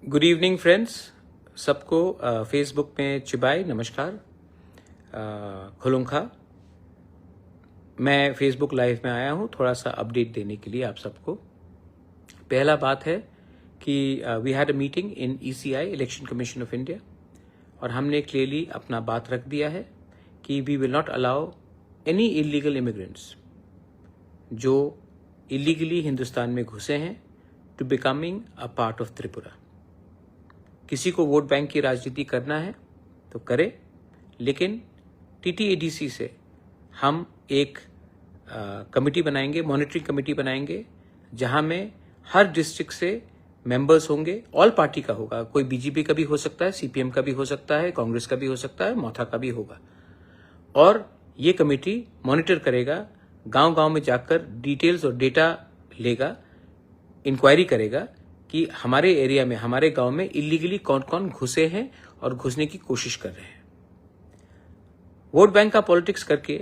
Good evening friends, सबको Facebook में चिबाई नमस्कार। खुलुंखा। मैं फेसबुक लाइव में आया हूँ थोड़ा सा अपडेट देने के लिए आप सबको। पहला बात है कि we had a meeting in ECI election commission of India और हमने क्लियरली अपना बात रख दिया है कि we will not allow any illegal immigrants जो इलीगली हिंदुस्तान में घुसे हैं to becoming a part of Tripura. किसी को वोट बैंक की राजनीति करना है तो करे, लेकिन TTADC से हम एक कमेटी बनाएंगे, मॉनिटरिंग कमेटी बनाएंगे, जहां में हर डिस्ट्रिक्ट से मेंबर्स होंगे। ऑल पार्टी का होगा, कोई BJP का भी हो सकता है, CPM का भी हो सकता है, कांग्रेस का भी हो सकता है, मौथा का भी होगा। और ये कमेटी मॉनिटर करेगा, गांव-गांव में जाकर डिटेल्स और डेटा लेगा, इंक्वायरी करेगा कि हमारे एरिया में, हमारे गांव में इलीगली कौन कौन घुसे हैं और घुसने की कोशिश कर रहे हैं। वोट बैंक का पॉलिटिक्स करके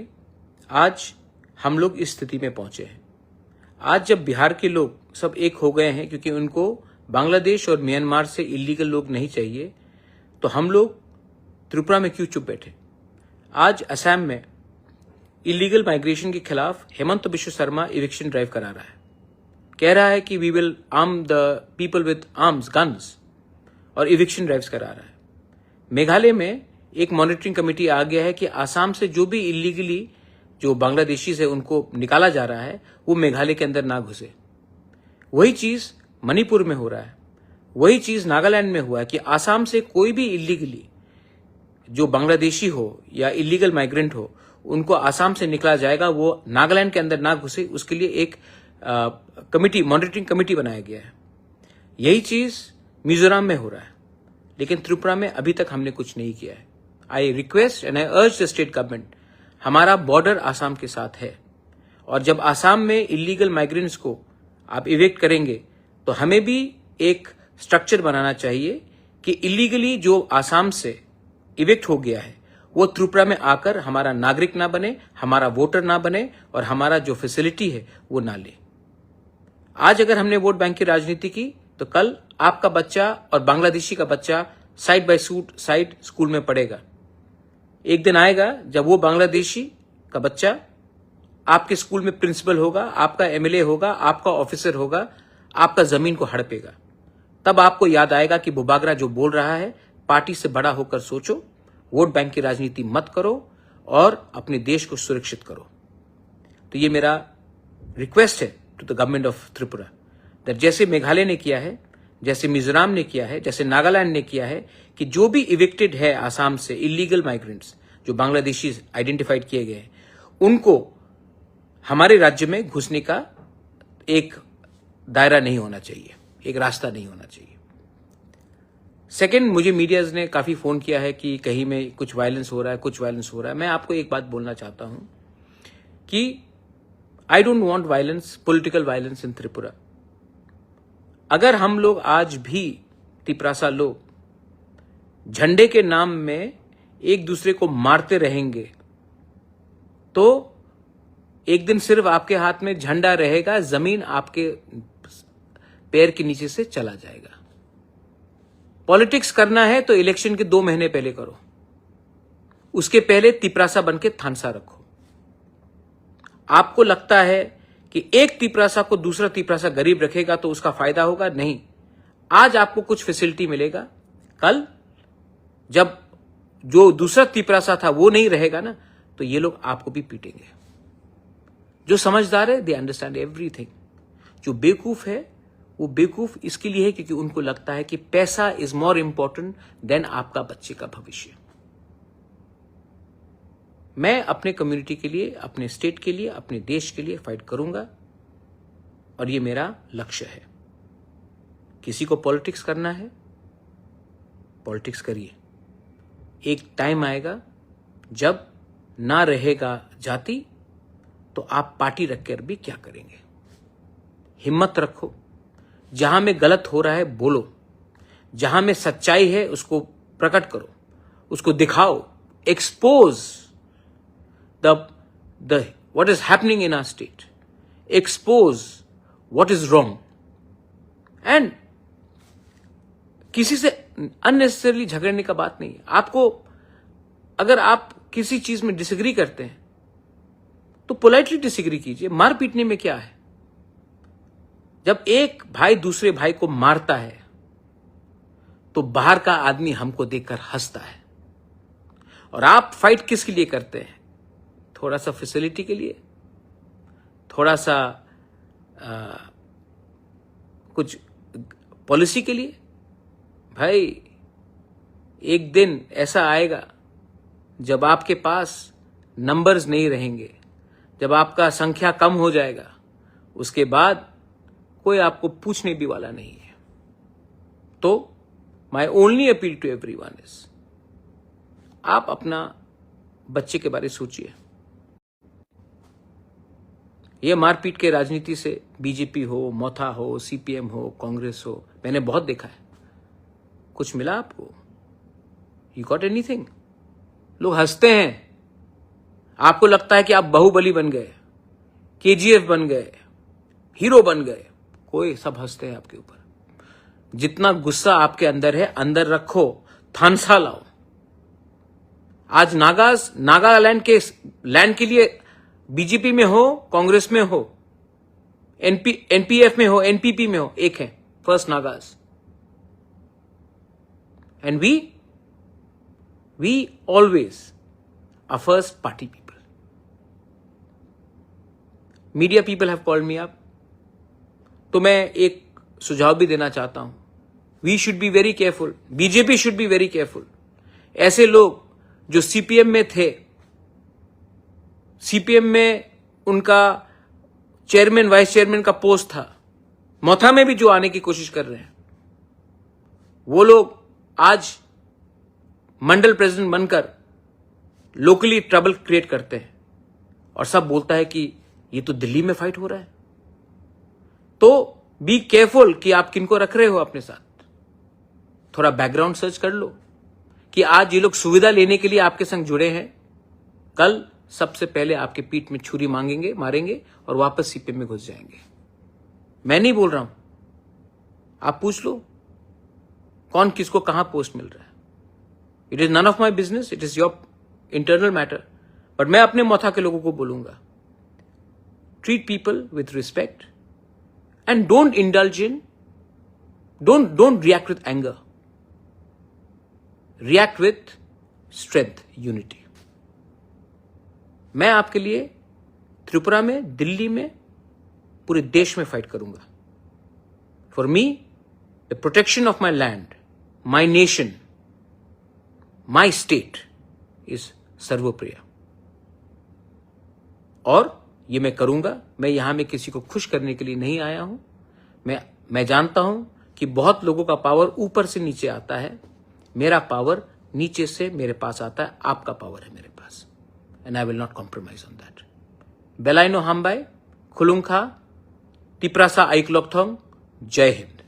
आज हम लोग इस स्थिति में पहुंचे हैं। आज जब बिहार के लोग सब एक हो गए हैं क्योंकि उनको बांग्लादेश और म्यांमार से इलीगल लोग नहीं चाहिए, तो हम लोग त्रिपुरा में क्यों चुप बैठे। आज असम में इलीगल माइग्रेशन के खिलाफ हेमंत बिश्व शर्मा इविक्शन ड्राइव करा रहा है, कह रहा है कि we will arm the people with arms, guns, और इविक्शन ड्राइव्स करा रहा है। मेघालय में एक मॉनिटरिंग कमेटी आ गया है कि आसाम से जो भी इलीगली जो बांग्लादेशी से उनको निकाला जा रहा है वो मेघालय के अंदर ना घुसे। वही चीज मणिपुर में हो रहा है, वही चीज नागालैंड में हुआ है कि आसाम से कोई भी इलीगली जो बांग्लादेशी हो या इलीगल माइग्रेंट हो उनको आसाम से निकला जाएगा, वो नागालैंड के अंदर ना घुसे, उसके लिए एक कमिटी, मॉनिटरिंग कमिटी बनाया गया है। यही चीज मिजोरम में हो रहा है, लेकिन त्रिपुरा में अभी तक हमने कुछ नहीं किया है। आई रिक्वेस्ट एंड आई अर्ज द स्टेट गवर्नमेंट, हमारा बॉर्डर आसाम के साथ है और जब आसाम में इलीगल माइग्रेंट्स को आप इवेक्ट करेंगे तो हमें भी एक स्ट्रक्चर बनाना चाहिए कि इलीगली जो आसाम से इवेक्ट हो गया है वो त्रिपुरा में आकर हमारा नागरिक ना बने, हमारा वोटर ना बने और हमारा जो फैसिलिटी है वो ना ले। आज अगर हमने वोट बैंक की राजनीति की तो कल आपका बच्चा और बांग्लादेशी का बच्चा साइड बाय साइड स्कूल में पढ़ेगा। एक दिन आएगा जब वो बांग्लादेशी का बच्चा आपके स्कूल में प्रिंसिपल होगा, आपका MLA होगा, आपका ऑफिसर होगा, आपका जमीन को हड़पेगा। तब आपको याद आएगा कि बुबागरा जो बोल रहा है, पार्टी से बड़ा होकर सोचो, वोट बैंक की राजनीति मत करो और अपने देश को सुरक्षित करो। तो ये मेरा रिक्वेस्ट है to the government of Tripura, that जैसे मेघालय ने किया है, जैसे मिजोरम ने किया है, जैसे नागालैंड ने किया है, कि जो भी इविक्टेड है आसाम से इलीगल माइग्रेंट्स जो बांग्लादेशी आइडेंटिफाइड किए गए हैं, उनको हमारे राज्य में घुसने का एक दायरा नहीं होना चाहिए, एक रास्ता नहीं होना चाहिए। सेकेंड, मुझे मीडियाज ने काफी फोन किया है कि कहीं में कुछ वायलेंस हो रहा है, कुछ वायलेंस हो रहा है। मैं आपको एक बात बोलना चाहता हूं कि I don't want violence, political violence in Tripura. अगर हम लोग आज भी तिपरासा लोग झंडे के नाम में एक दूसरे को मारते रहेंगे तो एक दिन सिर्फ आपके हाथ में झंडा रहेगा, जमीन आपके पैर के नीचे से चला जाएगा। पॉलिटिक्स करना है तो इलेक्शन के 2 महीने पहले करो, उसके पहले तिपरासा बन के थानसा रखो। आपको लगता है कि एक तिपरासा को दूसरा तिपरासा गरीब रखेगा तो उसका फायदा होगा? नहीं। आज आपको कुछ फैसिलिटी मिलेगा, कल जब जो दूसरा तिपरासा था वो नहीं रहेगा ना, तो ये लोग आपको भी पीटेंगे। जो समझदार है दे अंडरस्टैंड एवरीथिंग। जो बेवकूफ है वो बेवकूफ इसके लिए है क्योंकि उनको लगता है कि पैसा इज मोर इंपॉर्टेंट देन आपका बच्चे का भविष्य। मैं अपने कम्युनिटी के लिए, अपने स्टेट के लिए, अपने देश के लिए फाइट करूंगा और ये मेरा लक्ष्य है। किसी को पॉलिटिक्स करना है, पॉलिटिक्स करिए। एक टाइम आएगा जब ना रहेगा जाति तो आप पार्टी रखकर भी क्या करेंगे। हिम्मत रखो, जहां में गलत हो रहा है बोलो, जहां में सच्चाई है उसको प्रकट करो, उसको दिखाओ, expose the what is happening in our state, expose what is wrong and किसी से अननेसेसरली झगड़ने का बात नहीं है। आपको अगर आप किसी चीज में डिसएग्री करते हैं तो पोलाइटली डिसएग्री कीजिए। मार पीटने में क्या है? जब एक भाई दूसरे भाई को मारता है तो बाहर का आदमी हमको देखकर हंसता है। और आप फाइट किसके लिए करते हैं? थोड़ा सा फैसिलिटी के लिए, थोड़ा सा कुछ पॉलिसी के लिए। भाई एक दिन ऐसा आएगा जब आपके पास नंबर्स नहीं रहेंगे, जब आपका संख्या कम हो जाएगा, उसके बाद कोई आपको पूछने भी वाला नहीं है। तो my only appeal to everyone is, आप अपना बच्चे के बारे में सोचिए। ये मारपीट के राजनीति से बीजेपी हो, मोथा हो, सीपीएम हो, कांग्रेस हो, मैंने बहुत देखा है। कुछ मिला आपको? You got anything? लोग हंसते हैं। आपको लगता है कि आप बाहुबली बन गए, केजीएफ बन गए, हीरो बन गए। कोई सब हंसते हैं आपके ऊपर। जितना गुस्सा आपके अंदर है, अंदर रखो, थानसा लाओ। आज नागालैंड के लैंड के लिए बीजेपी में हो, कांग्रेस में हो, एनपीएफ में हो, एनपीपी में हो, एक है first Nagas. And we always are first party people. Media people have called me up, तो मैं एक सुझाव भी देना चाहता हूं। We should be very careful, BJP should be very careful. ऐसे लोग जो सीपीएम में थे, सीपीएम में उनका चेयरमैन वाइस चेयरमैन का पोस्ट था, मोथा में भी जो आने की कोशिश कर रहे हैं, वो लोग आज मंडल प्रेसिडेंट बनकर लोकली ट्रबल क्रिएट करते हैं और सब बोलता है कि ये तो दिल्ली में फाइट हो रहा है। तो बी केयरफुल कि आप किनको रख रहे हो अपने साथ। थोड़ा बैकग्राउंड सर्च कर लो कि आज ये लोग सुविधा लेने के लिए आपके संग जुड़े हैं, कल सबसे पहले आपके पीठ में छुरी मारेंगे और वापस सीपीएम में घुस जाएंगे। मैं नहीं बोल रहा हूं, आप पूछ लो कौन किसको कहां पोस्ट मिल रहा है। It is none of my business, it is your internal matter. But मैं अपने मोथा के लोगों को बोलूंगा, treat people with respect and don't indulge in, don't react with anger, react with strength, unity. मैं आपके लिए त्रिपुरा में, दिल्ली में, पूरे देश में फाइट करूंगा। For me the protection of my land, my nation, my state is सर्वोप्रिय। और ये मैं करूंगा। मैं यहां में किसी को खुश करने के लिए नहीं आया हूं। मैं जानता हूं कि बहुत लोगों का पावर ऊपर से नीचे आता है, मेरा पावर नीचे से मेरे पास आता है। आपका पावर है मेरे पास, and I will not compromise on that. Belaino Hambai, Khulungkha, Tiprasa Aiklokthong, Jai Hind.